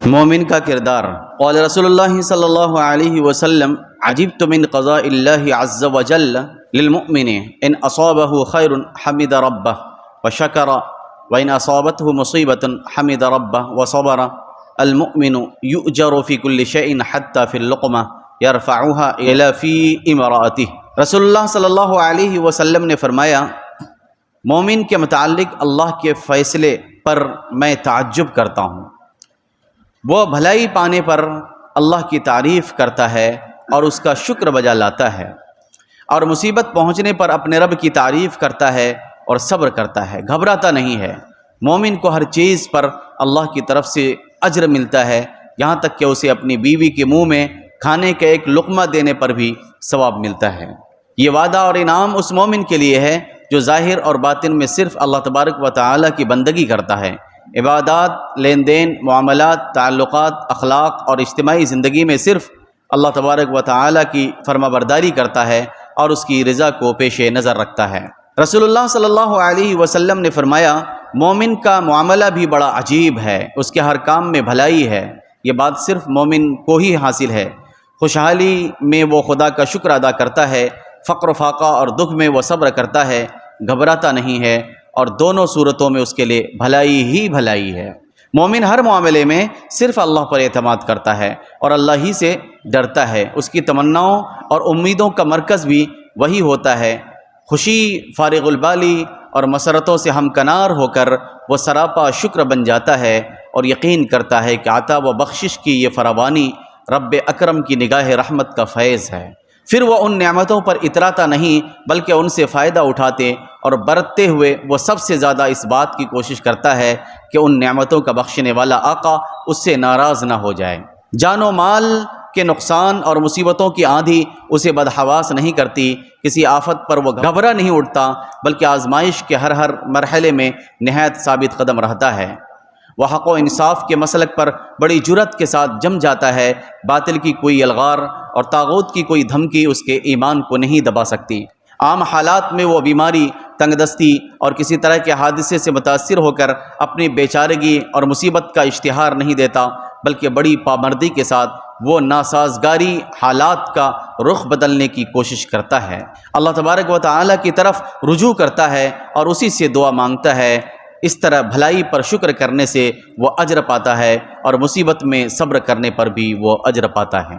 مومن کا کردار۔ قال رسول اللہ صلی اللہ علیہ وسلم عجبت من قضاء اللہ عز وجل للمؤمن ان اصابہ خیر حمد ربہ وشکر وان اصابته مصیبۃ حمد ربہ وصبر المؤمن یؤجر فی کل شیء حتی فی اللقمہ یرفعها الی فی امرأتہ۔ رسول اللہ صلی اللہ علیہ وسلم نے فرمایا، مومن کے متعلق اللہ کے فیصلے پر میں تعجب کرتا ہوں۔ وہ بھلائی پانے پر اللہ کی تعریف کرتا ہے اور اس کا شکر بجا لاتا ہے، اور مصیبت پہنچنے پر اپنے رب کی تعریف کرتا ہے اور صبر کرتا ہے، گھبراتا نہیں ہے۔ مومن کو ہر چیز پر اللہ کی طرف سے اجر ملتا ہے، یہاں تک کہ اسے اپنی بیوی کے منہ میں کھانے کا ایک لقمہ دینے پر بھی ثواب ملتا ہے۔ یہ وعدہ اور انعام اس مومن کے لیے ہے جو ظاہر اور باطن میں صرف اللہ تبارک و تعالیٰ کی بندگی کرتا ہے، عبادات، لین دین، معاملات، تعلقات، اخلاق اور اجتماعی زندگی میں صرف اللہ تبارک و تعالیٰ کی فرما برداری کرتا ہے اور اس کی رضا کو پیش نظر رکھتا ہے۔ رسول اللہ صلی اللہ علیہ وسلم نے فرمایا، مومن کا معاملہ بھی بڑا عجیب ہے، اس کے ہر کام میں بھلائی ہے۔ یہ بات صرف مومن کو ہی حاصل ہے۔ خوشحالی میں وہ خدا کا شکر ادا کرتا ہے، فقر و فاقہ اور دکھ میں وہ صبر کرتا ہے، گھبراتا نہیں ہے، اور دونوں صورتوں میں اس کے لیے بھلائی ہی بھلائی ہے۔ مومن ہر معاملے میں صرف اللہ پر اعتماد کرتا ہے اور اللہ ہی سے ڈرتا ہے۔ اس کی تمناؤں اور امیدوں کا مرکز بھی وہی ہوتا ہے۔ خوشی، فارغ البالی اور مسرتوں سے ہمکنار ہو کر وہ سراپا شکر بن جاتا ہے اور یقین کرتا ہے کہ عطا و بخشش کی یہ فراوانی رب اکرم کی نگاہ رحمت کا فیض ہے۔ پھر وہ ان نعمتوں پر اتراتا نہیں بلکہ ان سے فائدہ اٹھاتے اور برتتے ہوئے وہ سب سے زیادہ اس بات کی کوشش کرتا ہے کہ ان نعمتوں کا بخشنے والا آقا اس سے ناراض نہ ہو جائے۔ جان و مال کے نقصان اور مصیبتوں کی آندھی اسے بدحواس نہیں کرتی، کسی آفت پر وہ گھبرا نہیں اٹھتا، بلکہ آزمائش کے ہر مرحلے میں نہایت ثابت قدم رہتا ہے۔ وہ حق و انصاف کے مسلک پر بڑی جرأت کے ساتھ جم جاتا ہے۔ باطل کی کوئی الغار اور طاغوت کی کوئی دھمکی اس کے ایمان کو نہیں دبا سکتی۔ عام حالات میں وہ بیماری، تنگ دستی اور کسی طرح کے حادثے سے متاثر ہو کر اپنی بیچارگی اور مصیبت کا اشتہار نہیں دیتا، بلکہ بڑی پابندی کے ساتھ وہ ناسازگاری حالات کا رخ بدلنے کی کوشش کرتا ہے، اللہ تبارک و تعالیٰ کی طرف رجوع کرتا ہے اور اسی سے دعا مانگتا ہے۔ اس طرح بھلائی پر شکر کرنے سے وہ اجر پاتا ہے اور مصیبت میں صبر کرنے پر بھی وہ اجر پاتا ہے۔